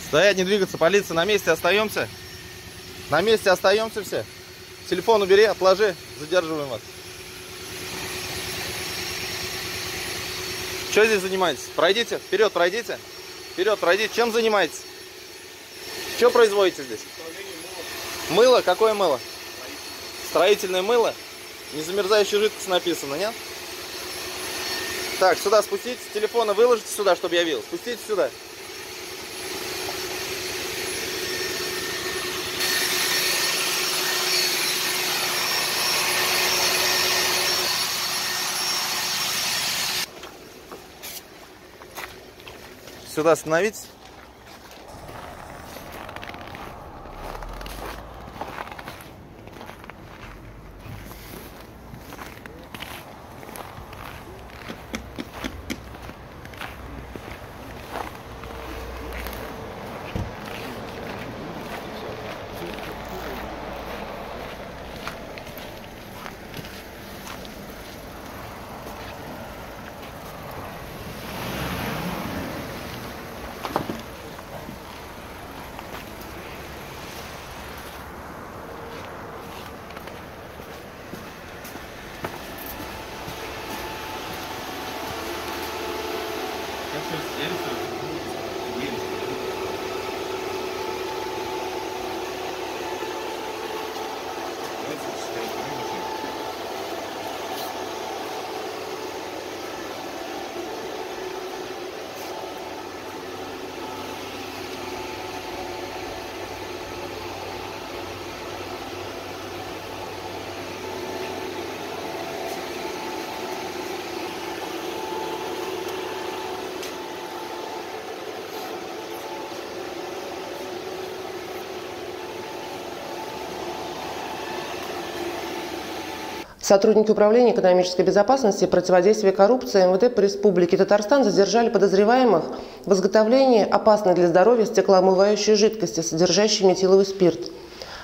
Стоять, не двигаться, полиция, на месте остаемся. На месте остаемся все. Телефон убери, отложи, задерживаем вас. Что здесь занимаетесь? Пройдите, вперед пройдите. Вперед пройдите. Чем занимаетесь? Что производите здесь? Мыло? Какое мыло? Строительное мыло? Незамерзающая жидкость написано, нет? Так, сюда спуститесь, телефоны выложите сюда, чтобы я видел. Спуститесь сюда. Сюда остановитесь. Сотрудники Управления экономической безопасности и противодействия коррупции МВД по Республике Татарстан задержали подозреваемых в изготовлении опасной для здоровья стеклоомывающей жидкости, содержащей метиловый спирт.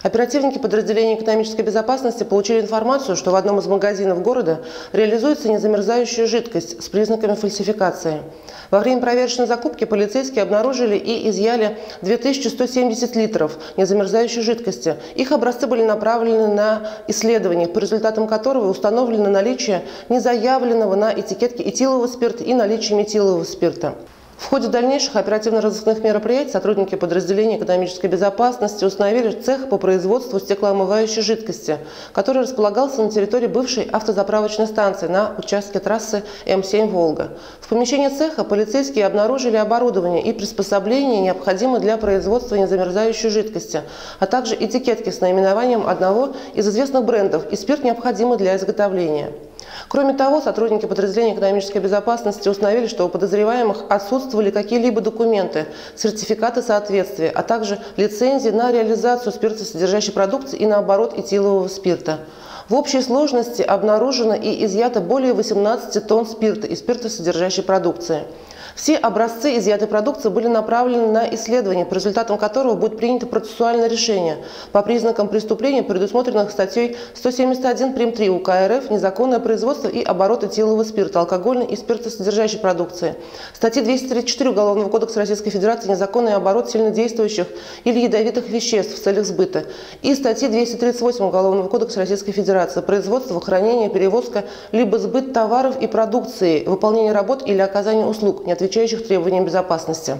Оперативники подразделения экономической безопасности получили информацию, что в одном из магазинов города реализуется незамерзающая жидкость с признаками фальсификации. Во время проверочной закупки полицейские обнаружили и изъяли 2170 литров незамерзающей жидкости. Их образцы были направлены на исследование, по результатам которого установлено наличие незаявленного на этикетке этилового спирта и наличие метилового спирта. В ходе дальнейших оперативно-розыскных мероприятий сотрудники подразделения экономической безопасности установили цех по производству стеклоомывающей жидкости, который располагался на территории бывшей автозаправочной станции на участке трассы М7 «Волга». В помещении цеха полицейские обнаружили оборудование и приспособления, необходимые для производства незамерзающей жидкости, а также этикетки с наименованием одного из известных брендов и спирт, необходимый для изготовления. Кроме того, сотрудники подразделения экономической безопасности установили, что у подозреваемых отсутствовали какие-либо документы, сертификаты соответствия, а также лицензии на реализацию спиртосодержащей продукции и на оборот этилового спирта. В общей сложности обнаружено и изъято более 18 тонн спирта и спиртосодержащей продукции. Все образцы изъятой продукции были направлены на исследование, по результатам которого будет принято процессуальное решение по признакам преступления, предусмотренных статьей 171 прим. 3 УК РФ «Незаконное производство и оборот этилового спирта, алкогольной и спиртосодержащей продукции», статьи 234 Уголовного кодекса Российской Федерации «Незаконный оборот сильнодействующих или ядовитых веществ в целях сбыта» и статьи 238 Уголовного кодекса Российской Федерации «Производство, хранение, перевозка либо сбыт товаров и продукции, выполнение работ или оказание услуг, не отвечающих требованиям безопасности».